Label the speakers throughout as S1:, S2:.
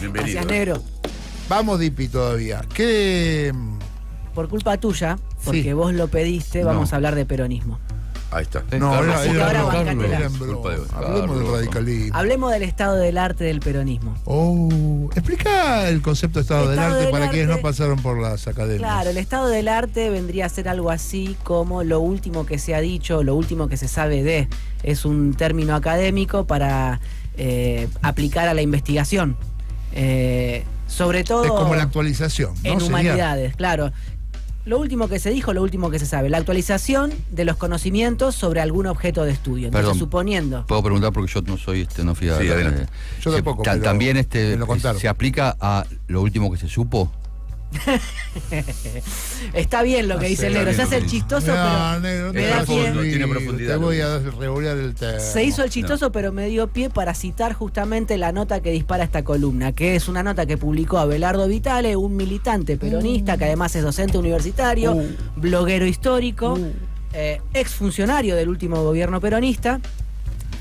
S1: bienvenido.
S2: Gracias, negro.
S3: Vamos, Dipi, todavía. ¿Qué...?
S2: Por culpa tuya, porque
S3: Sí.
S2: vos lo pediste, vamos a hablar de peronismo.
S1: Ahí está.
S3: No,
S2: Así que ahora bancátela.
S3: era en broma.
S1: Culpa de
S3: Hablemos del
S1: Carlos.
S3: radicalismo.
S2: Hablemos del estado del arte del peronismo.
S3: Explica el concepto de estado del
S2: Estado
S3: arte
S2: del
S3: para quienes
S2: arte.
S3: no pasaron por las academias.
S2: Claro, el estado del arte vendría a ser algo así como lo último que se ha dicho, lo último que se sabe de. Es un término académico para aplicar a la investigación. Sobre todo
S3: Es como la actualización, ¿no?
S2: en
S3: Sería-
S2: humanidades, claro. Lo último que se dijo, lo último que se sabe. La actualización de los conocimientos sobre algún objeto de estudio. Entonces,
S4: Perdón.
S2: suponiendo.
S4: Puedo preguntar porque yo no soy no fui a
S1: Sí, adelante.
S3: Yo tampoco, pero
S4: también
S3: me lo contaron.
S4: se aplica a lo último que se supo.
S2: Está bien lo que dice el negro. Se hace el chistoso,
S3: No,
S2: pero
S3: negro, no
S2: me
S3: te
S2: da
S3: hagas
S2: pie.
S3: el
S1: Tiene
S3: vivo,
S1: profundidad,
S3: Te voy
S1: lo
S3: a revolear el tema.
S2: Se hizo el chistoso, pero me dio pie para citar justamente la nota que dispara esta columna, que es una nota que publicó Abelardo Vitale, un militante peronista que además es docente universitario, bloguero histórico, exfuncionario del último gobierno peronista,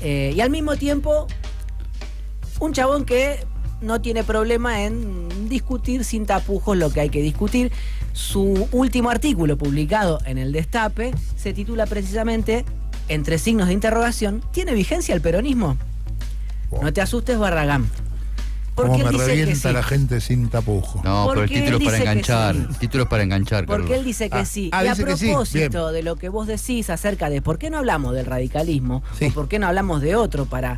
S2: y al mismo tiempo un chabón que no tiene problema en discutir sin tapujos lo que hay que discutir. Su último artículo publicado en El Destape se titula precisamente, entre signos de interrogación, ¿tiene vigencia el peronismo?
S3: Wow.
S2: No te asustes, Barragán.
S3: Como
S2: Porque
S3: me
S2: él dice que
S3: revienta
S2: sí.
S3: la gente sin tapujo.
S4: No, pero el
S2: Porque
S4: título
S2: él
S4: es para
S2: dice que
S4: enganchar.
S2: sí.
S4: El título es para enganchar,
S2: Porque
S4: Carlos.
S2: él dice que sí. Y a
S3: dice que sí.
S2: propósito
S3: Bien.
S2: de lo que vos decís acerca de por qué no hablamos del radicalismo,
S3: Sí.
S2: o por qué no hablamos de otro para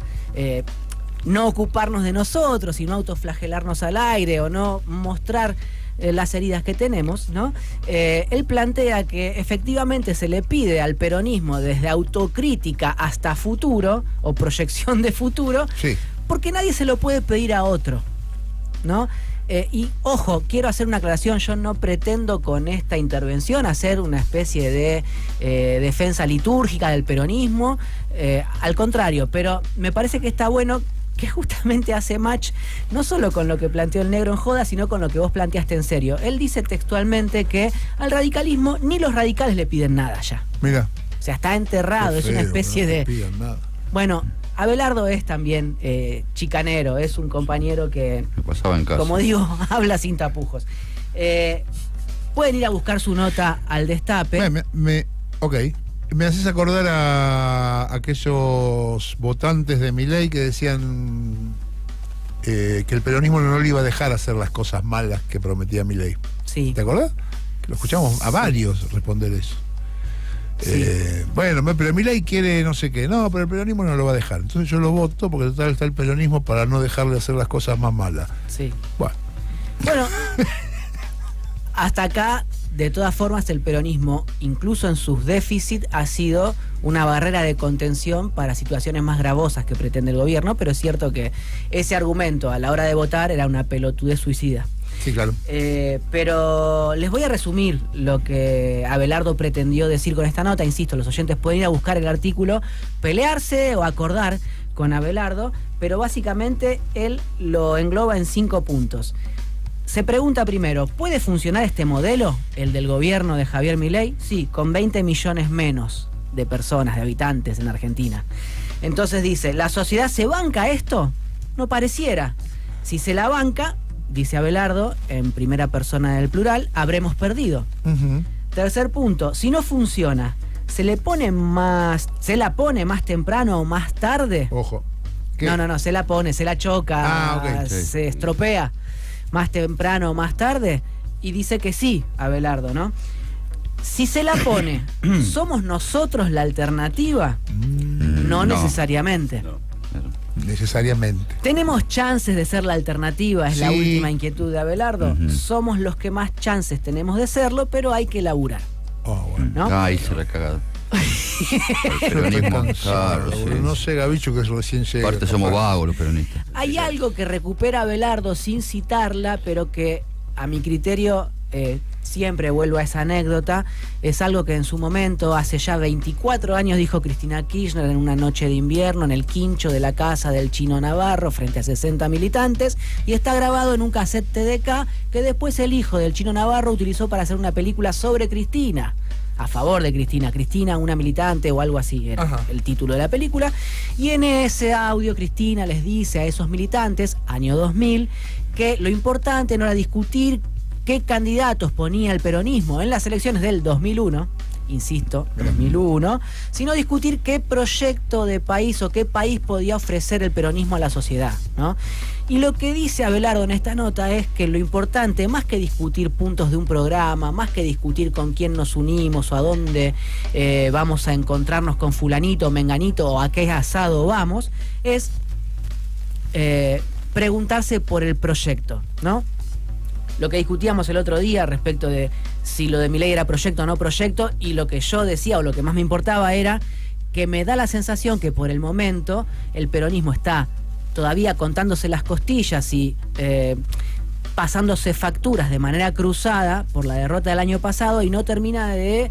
S2: no ocuparnos de nosotros y no autoflagelarnos al aire o no mostrar las heridas que tenemos, ¿no? Él plantea que efectivamente se le pide al peronismo desde autocrítica hasta futuro o proyección de futuro,
S3: Sí.
S2: porque nadie se lo puede pedir a otro, ¿no? Y ojo, quiero hacer una aclaración, yo no pretendo con esta intervención hacer una especie de defensa litúrgica del peronismo, al contrario, pero me parece que está bueno que justamente hace match no solo con lo que planteó el negro en joda, sino con lo que vos planteaste en serio. Él dice textualmente que al radicalismo ni los radicales le piden nada ya.
S3: Mira.
S2: O sea, está enterrado, es una especie de...
S3: Nada.
S2: Bueno, Abelardo es también chicanero, es un compañero que,
S4: Me pasaba en casa.
S2: como digo, habla sin tapujos. Pueden ir a buscar su nota al Destape.
S3: Ok. Me haces acordar a aquellos votantes de Milei que decían que el peronismo no le iba a dejar hacer las cosas malas que prometía Milei.
S2: Sí.
S3: ¿Te acordás? Que lo escuchamos a varios responder eso.
S2: Sí.
S3: Bueno, pero Milei quiere no sé qué. No, pero el peronismo no lo va a dejar. Entonces yo lo voto porque total está el peronismo para no dejarle hacer las cosas más malas.
S2: Sí.
S3: Bueno.
S2: Bueno, hasta acá, de todas formas, el peronismo, incluso en sus déficits, ha sido una barrera de contención para situaciones más gravosas que pretende el gobierno, pero es cierto que ese argumento a la hora de votar era una pelotudez suicida.
S3: Sí, claro.
S2: Pero les voy a resumir lo que Abelardo pretendió decir con esta nota. Insisto, los oyentes pueden ir a buscar el artículo, pelearse o acordar con Abelardo, pero básicamente él lo engloba en 5 puntos. Se pregunta primero, ¿puede funcionar este modelo, el del gobierno de Javier Milei? Sí, con 20 millones menos de personas, de habitantes en Argentina. Entonces dice, ¿la sociedad se banca esto? No pareciera. Si se la banca, dice Abelardo, en primera persona del plural, habremos perdido.
S3: Uh-huh.
S2: Tercer punto, si no funciona, ¿se la pone más temprano o más tarde?
S3: Ojo. ¿Qué?
S2: No, se la pone, se la choca,
S3: ok,
S4: sí.
S2: se estropea más temprano o más tarde, y dice que sí, Abelardo, ¿no? Si se la pone, ¿somos nosotros la alternativa? No necesariamente.
S1: No.
S3: Necesariamente.
S2: ¿Tenemos chances de ser la alternativa? Es la
S3: Sí.
S2: última inquietud de Abelardo. Somos los que más chances tenemos de serlo, pero hay que laburar,
S3: Oh, bueno.
S2: ¿no?
S4: Ahí se la ha cagado. El
S3: Yo estoy
S4: peronismo,
S3: cansado,
S4: claro, sí.
S3: No sé, Gabicho, que recién llega.
S4: Aparte somos vagos los peronistas.
S2: Hay algo que recupera Abelardo sin citarla, pero que a mi criterio siempre vuelvo a esa anécdota. Es algo que en su momento, hace ya 24 años, dijo Cristina Kirchner en una noche de invierno en el quincho de la casa del Chino Navarro frente a 60 militantes, y está grabado en un cassette TDK que después el hijo del Chino Navarro utilizó para hacer una película sobre Cristina, a favor de Cristina, una militante o algo así era
S3: Ajá.
S2: el título de la película. Y en ese audio Cristina les dice a esos militantes, año 2000, que lo importante no era discutir qué candidatos ponía el peronismo en las elecciones del 2001, insisto, 2001, sino discutir qué proyecto de país o qué país podía ofrecer el peronismo a la sociedad, ¿no? Y lo que dice Abelardo en esta nota es que lo importante, más que discutir puntos de un programa, más que discutir con quién nos unimos o a dónde vamos a encontrarnos con fulanito, menganito o a qué asado vamos, es preguntarse por el proyecto, ¿no? Lo que discutíamos el otro día respecto de si lo de Milei era proyecto o no proyecto, y lo que yo decía o lo que más me importaba era que me da la sensación que por el momento el peronismo está todavía contándose las costillas y pasándose facturas de manera cruzada por la derrota del año pasado y no termina de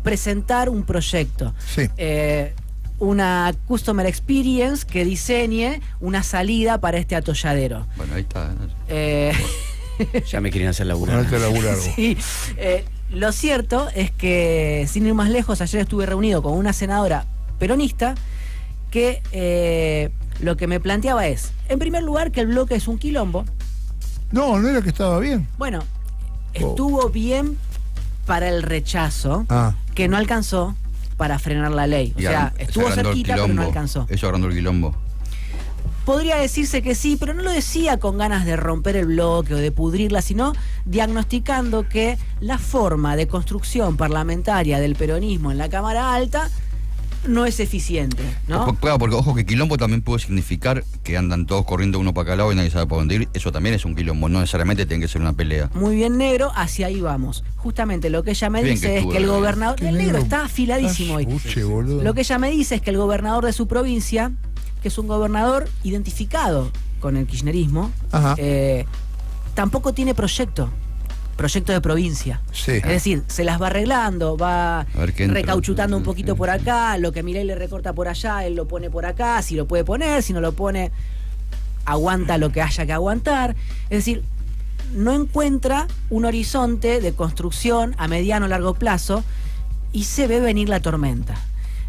S2: presentar un proyecto.
S3: Sí.
S2: Una customer experience que diseñe una salida para este atolladero.
S4: Bueno, ahí está.
S1: Ya me querían hacer laburar.
S2: Sí, lo cierto es que, sin ir más lejos, ayer estuve reunido con una senadora peronista que lo que me planteaba es, en primer lugar, que el bloque es un quilombo.
S3: No era que estaba bien.
S2: Bueno, estuvo bien para el rechazo, que no alcanzó para frenar la ley. O sea, estuvo cerquita, pero no alcanzó.
S4: Eso agrandó el quilombo.
S2: Podría decirse que sí, pero no lo decía con ganas de romper el bloque o de pudrirla, sino diagnosticando que la forma de construcción parlamentaria del peronismo en la Cámara Alta no es eficiente, ¿no?
S4: Claro, porque ojo que quilombo también puede significar que andan todos corriendo uno para cada lado y nadie sabe para dónde ir. Eso también es un quilombo, no necesariamente tiene que ser una pelea.
S2: Muy bien, negro, hacia ahí vamos. Justamente lo que ella me dice es que el gobernador... El negro está afiladísimo hoy. Lo que ella me dice es que el gobernador de su provincia, que es un gobernador identificado con el kirchnerismo, tampoco tiene proyecto de provincia.
S3: Sí.
S2: Es decir, se las va arreglando, va recauchutando un poquito por acá, lo que Milei le recorta por allá, él lo pone por acá, si lo puede poner, si no lo pone, aguanta lo que haya que aguantar. Es decir, no encuentra un horizonte de construcción a mediano o largo plazo y se ve venir la tormenta.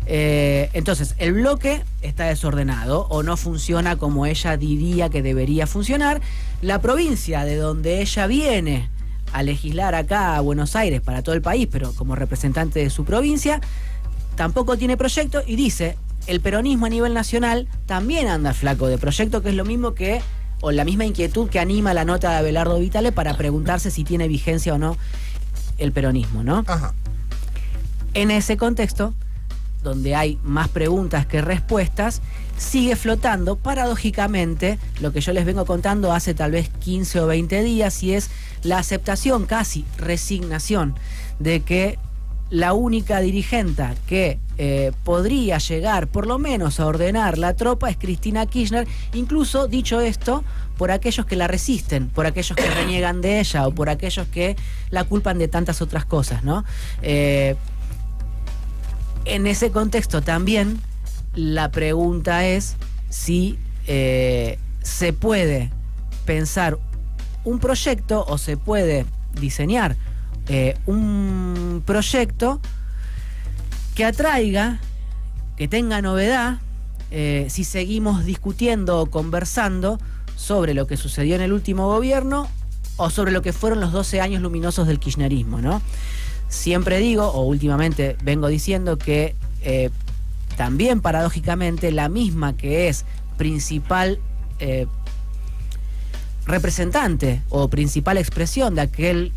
S2: Entonces, el bloque está desordenado o no funciona como ella diría que debería funcionar. La provincia de donde ella viene a legislar acá a Buenos Aires para todo el país, pero como representante de su provincia, tampoco tiene proyecto y dice, el peronismo a nivel nacional también anda flaco de proyecto, que es lo mismo que, o la misma inquietud que anima la nota de Abelardo Vitale para preguntarse si tiene vigencia o no el peronismo, ¿no? En ese contexto, donde hay más preguntas que respuestas, sigue flotando paradójicamente lo que yo les vengo contando hace tal vez 15 o 20 días, y es la aceptación, casi resignación, de que la única dirigente que podría llegar por lo menos a ordenar la tropa es Cristina Kirchner, incluso dicho esto por aquellos que la resisten, por aquellos que reniegan de ella o por aquellos que la culpan de tantas otras cosas, ¿no? En ese contexto también la pregunta es si se puede pensar un proyecto o se puede diseñar un proyecto que atraiga, que tenga novedad, si seguimos discutiendo o conversando sobre lo que sucedió en el último gobierno o sobre lo que fueron los 12 años luminosos del kirchnerismo, ¿no? Siempre digo, o últimamente vengo diciendo, que también paradójicamente la misma que es principal representante o principal expresión de aquel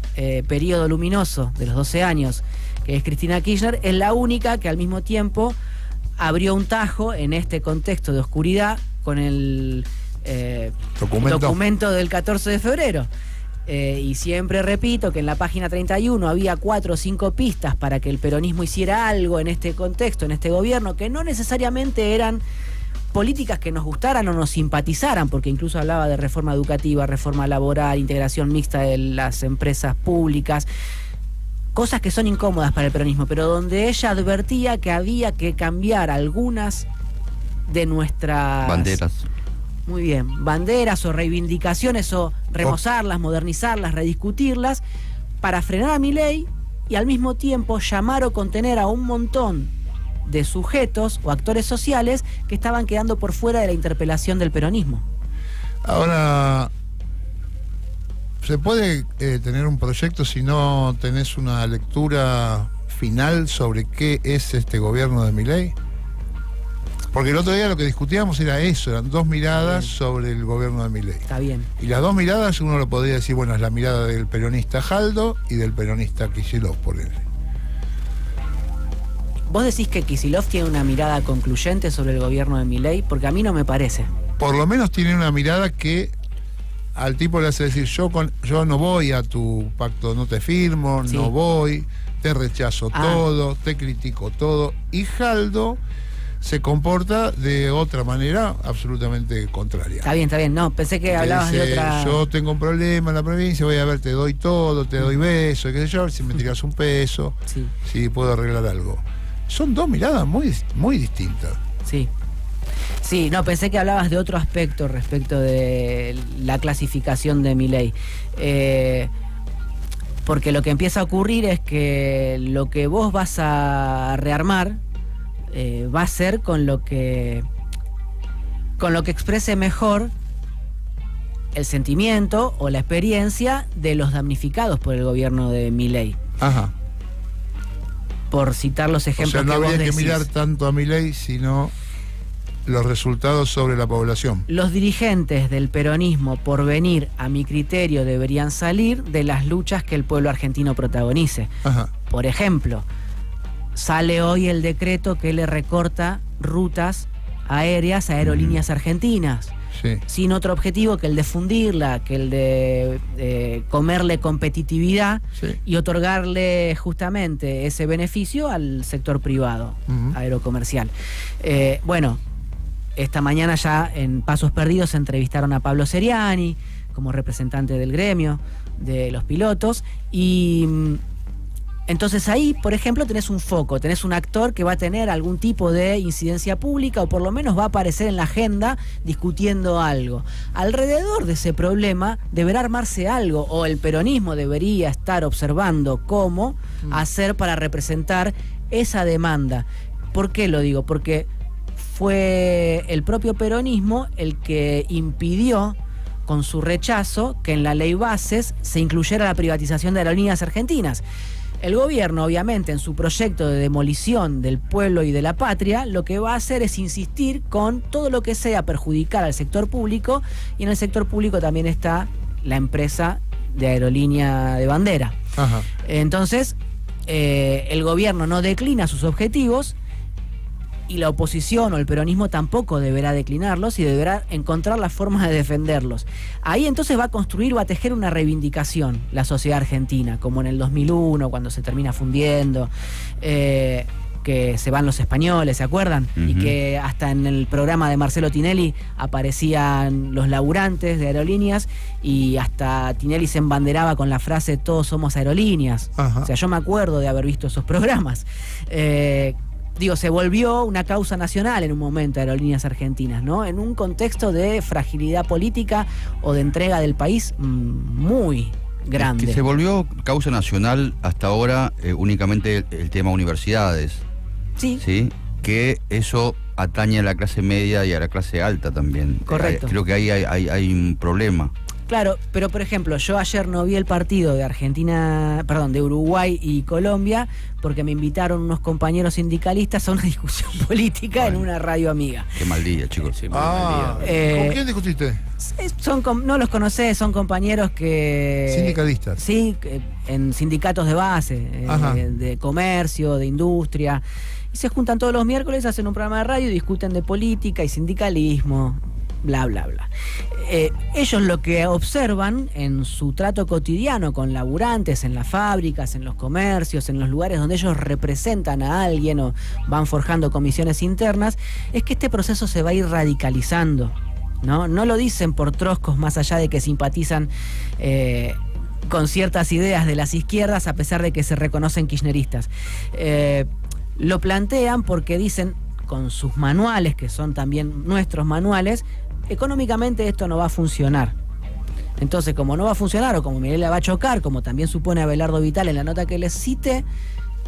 S2: periodo luminoso de los 12 años, que es Cristina Kirchner, es la única que al mismo tiempo abrió un tajo en este contexto de oscuridad con el documento del 14 de febrero. Y siempre repito que en la página 31 había 4 o 5 pistas para que el peronismo hiciera algo en este contexto, en este gobierno, que no necesariamente eran políticas que nos gustaran o nos simpatizaran, porque incluso hablaba de reforma educativa, reforma laboral, integración mixta de las empresas públicas, cosas que son incómodas para el peronismo, pero donde ella advertía que había que cambiar algunas de nuestras
S4: banderas.
S2: Muy bien, banderas o reivindicaciones, o remozarlas, modernizarlas, rediscutirlas, para frenar a Milei y al mismo tiempo llamar o contener a un montón de sujetos o actores sociales que estaban quedando por fuera de la interpelación del peronismo.
S3: Ahora, ¿Se puede tener un proyecto si no tenés una lectura final sobre qué es este gobierno de Milei? Porque el otro día lo que discutíamos era eso, eran dos miradas sobre el gobierno de Milei.
S2: Está bien.
S3: Y las dos miradas uno lo podría decir, bueno, es la mirada del peronista Jaldo y del peronista Kicillof, por él.
S2: ¿Vos decís que Kicillof tiene una mirada concluyente sobre el gobierno de Milei? Porque a mí no me parece.
S3: Por lo menos tiene una mirada que al tipo le hace decir, yo no voy a tu pacto, no te firmo,
S2: Sí.
S3: no voy, te rechazo todo, te critico todo. Y Jaldo se comporta de otra manera absolutamente contraria.
S2: Está bien. No, pensé que
S3: Te
S2: hablabas
S3: dice,
S2: de otra...
S3: yo tengo un problema en la provincia, voy a ver, te doy todo, te doy beso, qué sé yo, si me tiras un peso,
S2: Sí,
S3: si puedo arreglar algo. Son dos miradas muy distintas.
S2: sí. Sí, no, pensé que hablabas de otro aspecto respecto de la clasificación de Milei. Porque lo que empieza a ocurrir es que lo que vos vas a rearmar va a ser con lo que exprese mejor el sentimiento o la experiencia de los damnificados por el gobierno de Milei.
S3: Ajá.
S2: Por citar los
S3: O
S2: ejemplos
S3: sea, no
S2: que vos
S3: habría que
S2: decís.
S3: mirar tanto a Milei, sino los resultados sobre la población.
S2: Los dirigentes del peronismo, por venir, a mi criterio, deberían salir de las luchas que el pueblo argentino protagonice.
S3: Ajá.
S2: Por ejemplo, sale hoy el decreto que le recorta rutas aéreas a aerolíneas argentinas,
S3: Sí.
S2: sin otro objetivo que el de fundirla, que el de comerle competitividad
S3: Sí.
S2: y otorgarle justamente ese beneficio al sector privado,
S3: Ujú.
S2: aerocomercial. Bueno, esta mañana ya en Pasos Perdidos se entrevistaron a Pablo Seriani como representante del gremio de los pilotos y entonces ahí, por ejemplo, tenés un foco, tenés un actor que va a tener algún tipo de incidencia pública o por lo menos va a aparecer en la agenda discutiendo algo. Alrededor de ese problema deberá armarse algo o el peronismo debería estar observando cómo hacer para representar esa demanda. ¿Por qué lo digo? Porque fue el propio peronismo el que impidió con su rechazo que en la ley bases se incluyera la privatización de aerolíneas argentinas. El gobierno, obviamente, en su proyecto de demolición del pueblo y de la patria, lo que va a hacer es insistir con todo lo que sea perjudicar al sector público, y en el sector público también está la empresa de aerolínea de bandera.
S3: Ajá.
S2: Entonces, el gobierno no declina sus objetivos y la oposición o el peronismo tampoco deberá declinarlos y deberá encontrar la forma de defenderlos. Ahí entonces va a construir, va a tejer una reivindicación la sociedad argentina, como en el 2001, cuando se termina fundiendo, que se van los españoles, ¿se acuerdan? Y que hasta en el programa de Marcelo Tinelli aparecían los laburantes de aerolíneas y hasta Tinelli se embanderaba con la frase todos somos aerolíneas.
S3: Ajá.
S2: O sea, yo me acuerdo de haber visto esos programas. Se volvió una causa nacional en un momento Aerolíneas Argentinas, ¿no? En un contexto de fragilidad política o de entrega del país muy grande.
S4: Que se volvió causa nacional hasta ahora únicamente el tema universidades.
S2: Sí.
S4: ¿Sí? Que eso atañe a la clase media y a la clase alta también.
S2: Correcto.
S4: Creo que ahí hay un problema.
S2: Claro, pero por ejemplo, yo ayer no vi el partido de Uruguay y Colombia porque me invitaron unos compañeros sindicalistas a una discusión política en una radio amiga.
S4: Qué mal día, chicos.
S1: Sí, muy mal día.
S3: ¿Con quién discutiste?
S2: No los conocés, son compañeros que...
S3: Sindicalistas.
S2: Sí, en sindicatos de base,
S3: Ajá.
S2: de comercio, de industria. Y se juntan todos los miércoles, hacen un programa de radio y discuten de política y sindicalismo, bla, bla, bla. Ellos lo que observan en su trato cotidiano con laburantes, en las fábricas, en los comercios, en los lugares donde ellos representan a alguien o van forjando comisiones internas, es que este proceso se va a ir radicalizando. No lo dicen por troscos, más allá de que simpatizan con ciertas ideas de las izquierdas, a pesar de que se reconocen kirchneristas. Lo plantean porque dicen, con sus manuales, que son también nuestros manuales, económicamente esto no va a funcionar. Entonces, como no va a funcionar, o como Milei la va a chocar, como también supone Abelardo Vital en la nota que les cité,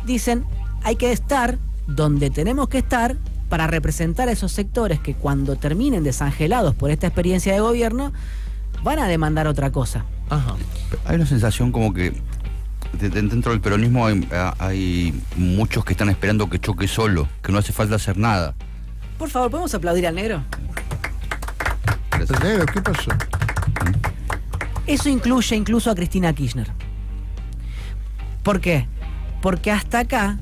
S2: dicen, hay que estar donde tenemos que estar para representar a esos sectores que cuando terminen desangelados por esta experiencia de gobierno, van a demandar otra cosa.
S3: Ajá.
S4: Hay una sensación como que dentro del peronismo hay muchos que están esperando que choque solo, que no hace falta hacer nada.
S2: Por favor, ¿podemos aplaudir al negro?
S3: Negro, ¿qué pasó?
S2: Eso incluye incluso a Cristina Kirchner. ¿Por qué? Porque hasta acá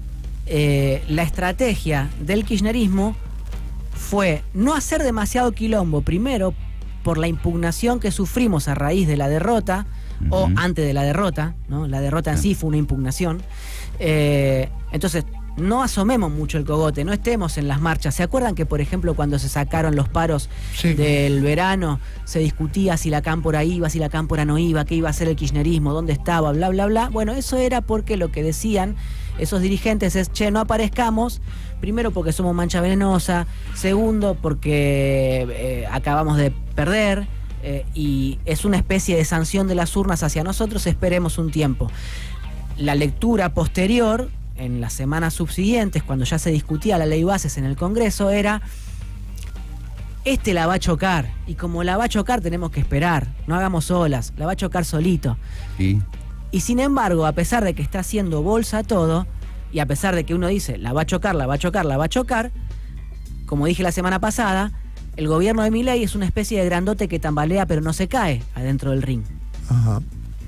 S2: la estrategia del kirchnerismo fue no hacer demasiado quilombo, primero por la impugnación que sufrimos a raíz de la derrota, o antes de la derrota, ¿no? La derrota en sí fue una impugnación. Entonces, no asomemos mucho el cogote, no estemos en las marchas. ¿Se acuerdan que, por ejemplo, cuando se sacaron los paros del verano, se discutía si la cámpora iba, si la cámpora no iba, qué iba a hacer el kirchnerismo, dónde estaba, bla, bla, bla? Bueno, eso era porque lo que decían esos dirigentes es, che, no aparezcamos, primero porque somos mancha venenosa, segundo porque acabamos de perder, y es una especie de sanción de las urnas hacia nosotros, esperemos un tiempo. La lectura posterior, en las semanas subsiguientes, cuando ya se discutía la ley bases en el Congreso, era: este la va a chocar, y como la va a chocar tenemos que esperar, no hagamos olas, la va a chocar solito. Y sin embargo, a pesar de que está haciendo bolsa todo, y a pesar de que uno dice, la va a chocar, la va a chocar, la va a chocar, como dije la semana pasada, el gobierno de Milei es una especie de grandote que tambalea pero no se cae adentro del ring.
S3: Ajá.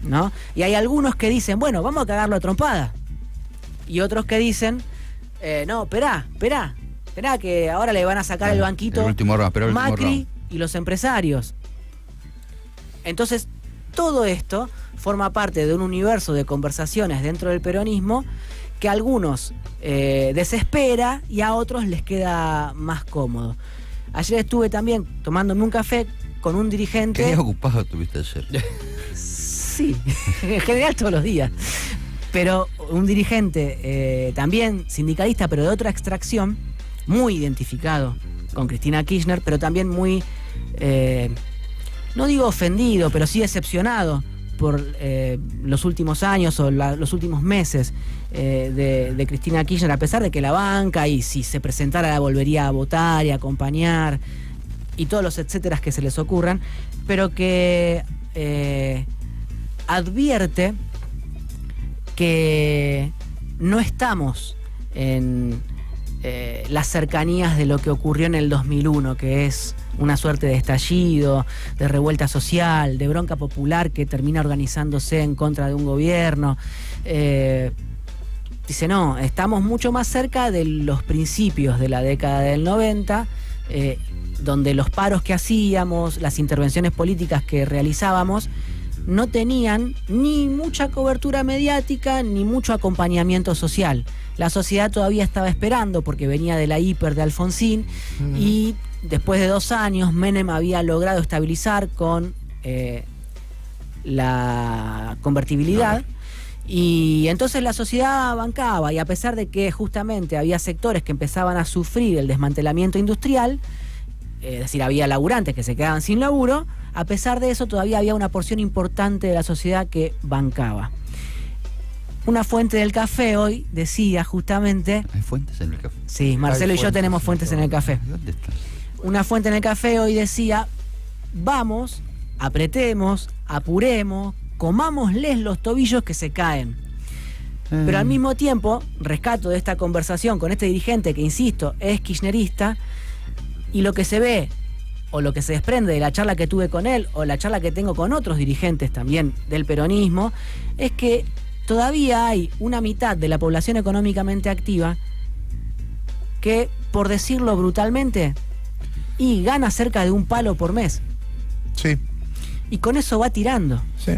S2: ¿No? Y hay algunos que dicen, bueno, vamos a cagarlo a trompada. Y otros que dicen, no, esperá, que ahora le van a sacar el banquito Macri y los empresarios. Entonces, todo esto forma parte de un universo de conversaciones dentro del peronismo que a algunos desespera y a otros les queda más cómodo. Ayer estuve también tomándome un café con un dirigente...
S4: ¿Qué día ocupado tuviste ayer?
S2: Sí, en general todos los días. Pero un dirigente también sindicalista, pero de otra extracción, muy identificado con Cristina Kirchner, pero también muy, no digo ofendido, pero sí decepcionado por los últimos años o los últimos meses de Cristina Kirchner, a pesar de que la banca, y si se presentara la volvería a votar y a acompañar, y todos los etcéteras que se les ocurran, pero que advierte que no estamos en las cercanías de lo que ocurrió en el 2001, que es una suerte de estallido, de revuelta social, de bronca popular que termina organizándose en contra de un gobierno. Dice, no, estamos mucho más cerca de los principios de la década del 90, donde los paros que hacíamos, las intervenciones políticas que realizábamos, no tenían ni mucha cobertura mediática ni mucho acompañamiento social. La sociedad todavía estaba esperando porque venía de la hiper de Alfonsín y después de 2 años Menem había logrado estabilizar con la convertibilidad y entonces la sociedad bancaba, y a pesar de que justamente había sectores que empezaban a sufrir el desmantelamiento industrial, es decir, había laburantes que se quedaban sin laburo, a pesar de eso todavía había una porción importante de la sociedad que bancaba. Una fuente del café hoy decía justamente...
S4: ¿Hay fuentes en el café?
S2: Sí, Marcelo y yo tenemos fuentes en el café.
S4: ¿Dónde están?
S2: Una fuente en el café hoy decía, vamos, apretemos, apuremos, comámosles los tobillos que se caen. Pero al mismo tiempo, rescato de esta conversación con este dirigente que, insisto, es kirchnerista, y lo que se ve, o lo que se desprende de la charla que tuve con él, o la charla que tengo con otros dirigentes también del peronismo, es que todavía hay una mitad de la población económicamente activa que, por decirlo brutalmente, y gana cerca de $1 por mes.
S3: Sí.
S2: Y con eso va tirando.
S3: Sí.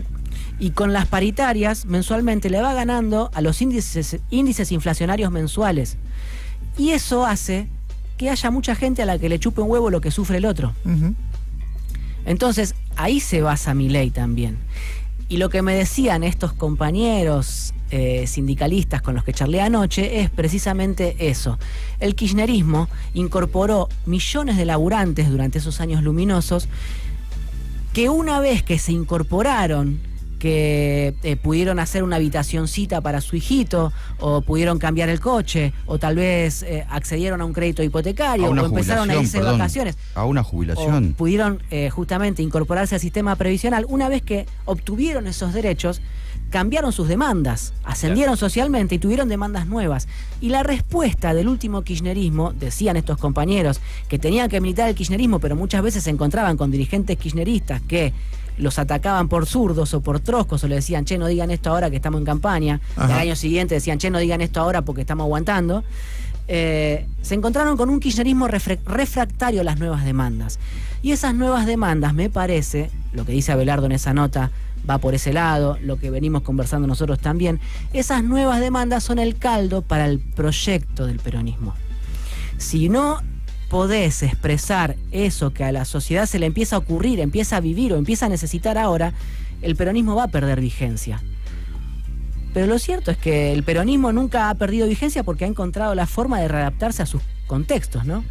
S2: Y con las paritarias, mensualmente le va ganando a los índices inflacionarios mensuales. Y eso hace que haya mucha gente a la que le chupe un huevo lo que sufre el otro. Entonces, ahí se basa Milei también. Y lo que me decían estos compañeros sindicalistas con los que charlé anoche es precisamente eso. El kirchnerismo incorporó millones de laburantes durante esos años luminosos que, una vez que se incorporaron que pudieron hacer una habitacioncita para su hijito, o pudieron cambiar el coche, o tal vez accedieron a un crédito hipotecario, o empezaron a irse de vacaciones.
S4: A una jubilación.
S2: O pudieron justamente incorporarse al sistema previsional. Una vez que obtuvieron esos derechos, cambiaron sus demandas, ascendieron socialmente y tuvieron demandas nuevas. Y la respuesta del último kirchnerismo, decían estos compañeros, que tenían que militar el kirchnerismo, pero muchas veces se encontraban con dirigentes kirchneristas que los atacaban por zurdos o por troscos, o le decían, che, no digan esto ahora que estamos en campaña. Y al año siguiente decían, che, no digan esto ahora porque estamos aguantando. Se encontraron con un kirchnerismo refractario a las nuevas demandas. Y esas nuevas demandas, me parece, lo que dice Abelardo en esa nota, va por ese lado, lo que venimos conversando nosotros también, esas nuevas demandas son el caldo para el proyecto del peronismo. Si no podés expresar eso que a la sociedad se le empieza a ocurrir, empieza a vivir o empieza a necesitar ahora, el peronismo va a perder vigencia. Pero lo cierto es que el peronismo nunca ha perdido vigencia porque ha encontrado la forma de readaptarse a sus contextos, ¿no?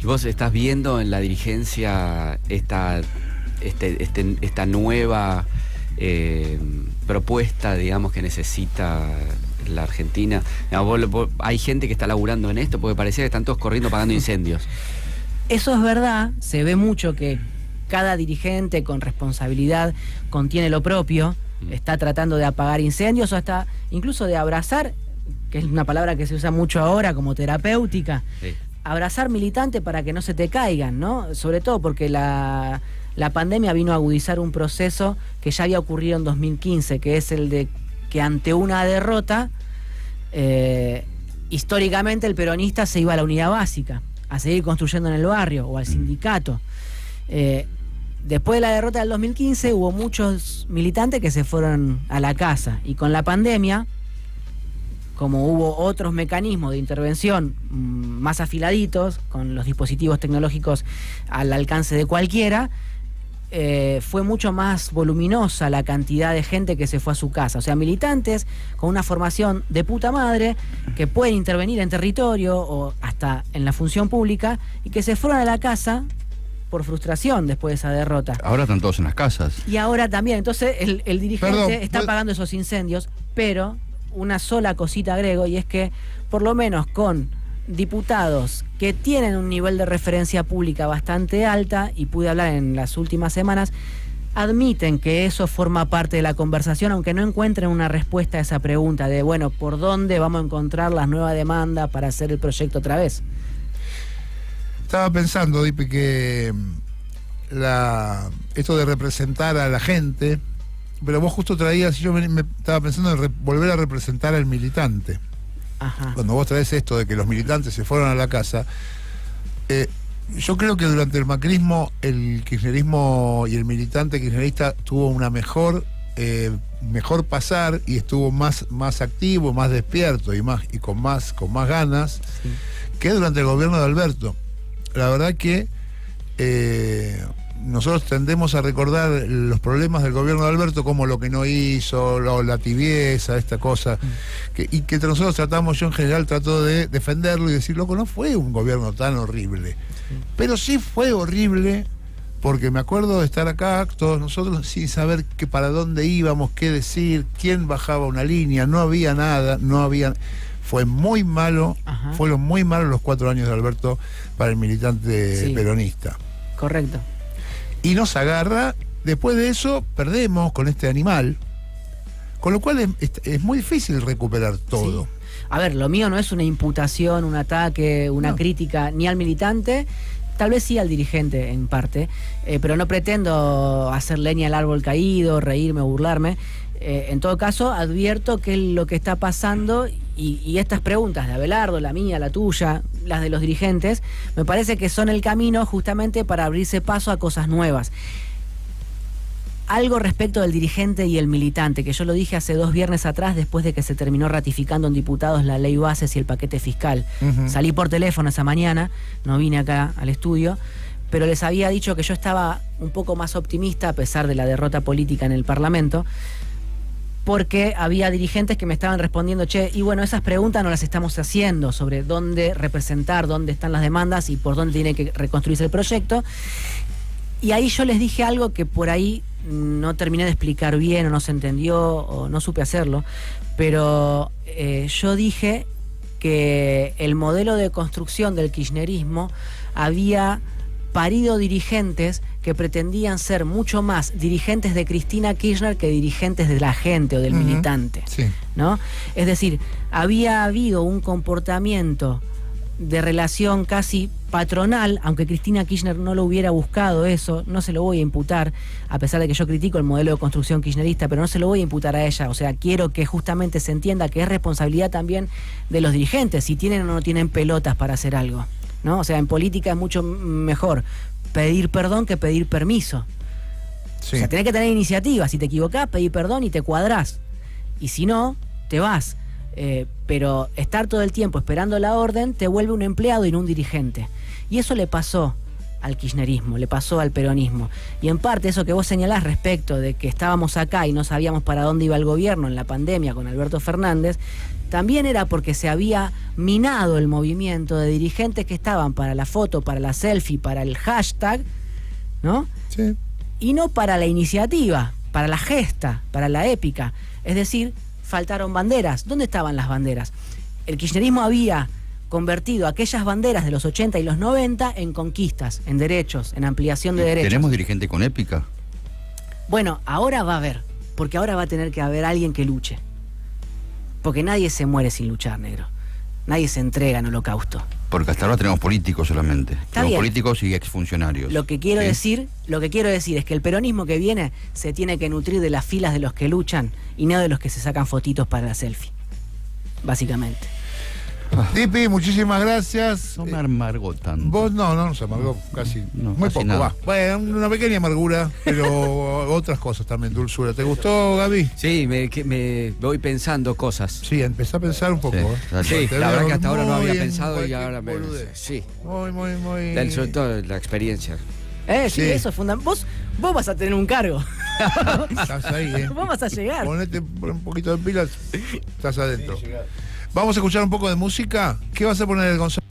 S1: Y vos estás viendo en la dirigencia esta nueva propuesta, digamos, que necesita la Argentina. Hay gente que está laburando en esto porque parecía que están todos corriendo apagando incendios.
S2: Eso es verdad, se ve mucho que cada dirigente con responsabilidad contiene lo propio, está tratando de apagar incendios o hasta incluso de abrazar, que es una palabra que se usa mucho ahora como terapéutica, sí. Abrazar militante para que no se te caigan, ¿no? Sobre todo porque la pandemia vino a agudizar un proceso que ya había ocurrido en 2015, que es el de que ante una derrota, históricamente el peronista se iba a la unidad básica, a seguir construyendo en el barrio o al sindicato. Después de la derrota del 2015 hubo muchos militantes que se fueron a la casa, y con la pandemia, como hubo otros mecanismos de intervención más afiladitos, con los dispositivos tecnológicos al alcance de cualquiera, fue mucho más voluminosa la cantidad de gente que se fue a su casa. O sea, militantes con una formación de puta madre, que pueden intervenir en territorio o hasta en la función pública, y que se fueron a la casa por frustración después de esa derrota.
S4: Ahora están todos en las casas.
S2: Y ahora también. Entonces el dirigente está apagando esos incendios, pero una sola cosita agrego, y es que por lo menos con diputados que tienen un nivel de referencia pública bastante alta, y pude hablar en las últimas semanas, admiten que eso forma parte de la conversación, aunque no encuentren una respuesta a esa pregunta de, bueno, ¿por dónde vamos a encontrar las nuevas demandas para hacer el proyecto otra vez?
S3: Estaba pensando, Dipe, que esto de representar a la gente, pero vos justo traías, yo me estaba pensando en volver a representar al militante. Ajá. Cuando vos traes esto de que los militantes se fueron a la casa, yo creo que durante el macrismo, el kirchnerismo y el militante kirchnerista tuvo una mejor pasar, y estuvo más activo, más despierto y con más ganas, sí, que durante el gobierno de Alberto. La verdad que nosotros tendemos a recordar los problemas del gobierno de Alberto como lo que no hizo, la tibieza, esta cosa, y que entre nosotros tratamos, yo en general trato de defenderlo y decir, loco, no fue un gobierno tan horrible, pero sí fue horrible, porque me acuerdo de estar acá, todos nosotros, sin saber para dónde íbamos, qué decir, quién bajaba una línea, no había nada, fue muy malo. Ajá. Fueron muy malos los 4 años de Alberto para el militante peronista.
S2: Correcto.
S3: Y nos agarra, después de eso perdemos con este animal, con lo cual es muy difícil recuperar todo.
S2: Sí. A ver, lo mío no es una imputación, un ataque, una crítica ni al militante, tal vez sí al dirigente en parte, pero no pretendo hacer leña al árbol caído, reírme o burlarme. En todo caso, advierto que lo que está pasando y estas preguntas de Abelardo, la mía, la tuya, las de los dirigentes, me parece que son el camino justamente para abrirse paso a cosas nuevas. Algo respecto del dirigente y el militante, que yo lo dije hace 2 viernes atrás, después de que se terminó ratificando en diputados la ley bases y el paquete fiscal. Salí por teléfono esa mañana, no vine acá al estudio, pero les había dicho que yo estaba un poco más optimista a pesar de la derrota política en el Parlamento, porque había dirigentes que me estaban respondiendo, che, y bueno, esas preguntas no las estamos haciendo sobre dónde representar, dónde están las demandas y por dónde tiene que reconstruirse el proyecto. Y ahí yo les dije algo que por ahí no terminé de explicar bien o no se entendió o no supe hacerlo, pero yo dije que el modelo de construcción del kirchnerismo había parido dirigentes que pretendían ser mucho más dirigentes de Cristina Kirchner que dirigentes de la gente o del militante,
S3: Sí.
S2: ¿no? Es decir, había habido un comportamiento de relación casi patronal, aunque Cristina Kirchner no lo hubiera buscado eso, no se lo voy a imputar, a pesar de que yo critico el modelo de construcción kirchnerista, pero no se lo voy a imputar a ella. O sea, quiero que justamente se entienda que es responsabilidad también de los dirigentes, si tienen o no tienen pelotas para hacer algo, ¿no? O sea, en política es mucho mejor pedir perdón que pedir permiso.
S3: Sí.
S2: O sea, tenés que tener iniciativa. Si te equivocás, pedí perdón y te cuadrás. Y si no, te vas. Pero estar todo el tiempo esperando la orden te vuelve un empleado y no un dirigente. Y eso le pasó al kirchnerismo, le pasó al peronismo. Y en parte eso que vos señalás respecto de que estábamos acá y no sabíamos para dónde iba el gobierno en la pandemia con Alberto Fernández, también era porque se había minado el movimiento de dirigentes que estaban para la foto, para la selfie, para el hashtag, ¿no?
S3: Sí.
S2: Y no para la iniciativa, para la gesta, para la épica. Es decir, faltaron banderas. ¿Dónde estaban las banderas? El kirchnerismo había convertido aquellas banderas de los 80 y los 90 en conquistas, en derechos, en ampliación de derechos.
S4: ¿Tenemos dirigente con épica?
S2: Bueno, ahora va a haber, porque ahora va a tener que haber alguien que luche. Porque nadie se muere sin luchar, negro. Nadie se entrega en holocausto.
S4: Porque hasta ahora tenemos políticos solamente. Tenemos
S2: bien.
S4: políticos y exfuncionarios.
S2: Lo que quiero decir es que el peronismo que viene se tiene que nutrir de las filas de los que luchan y no de los que se sacan fotitos para la selfie. Básicamente.
S3: Dipi, muchísimas gracias.
S4: No me amargo tanto.
S3: Vos no se amargó casi.
S4: No,
S3: muy
S4: casi
S3: poco,
S4: nada.
S3: va. Bueno, una pequeña amargura, pero otras cosas también, dulzura. ¿Te gustó, Gaby?
S1: Sí, me voy pensando cosas.
S3: Sí, empecé a pensar un poco.
S4: Sí, dale.
S1: Sí,
S3: Te
S1: la verdad
S3: veo
S1: que hasta ahora no
S3: muy
S1: había
S3: en
S1: pensado y
S3: cualquier
S1: ahora me...
S3: boludez.
S1: Sí,
S3: Muy.
S1: sobre todo la experiencia.
S2: Sí,
S3: Sí.
S2: eso es fundamental. Vos vas a tener un cargo.
S3: Estás ahí,
S2: Vos vas a llegar.
S3: Ponete un poquito de pilas, estás adentro. Vamos a escuchar un poco de música. ¿Qué vas a poner, Gonzalo?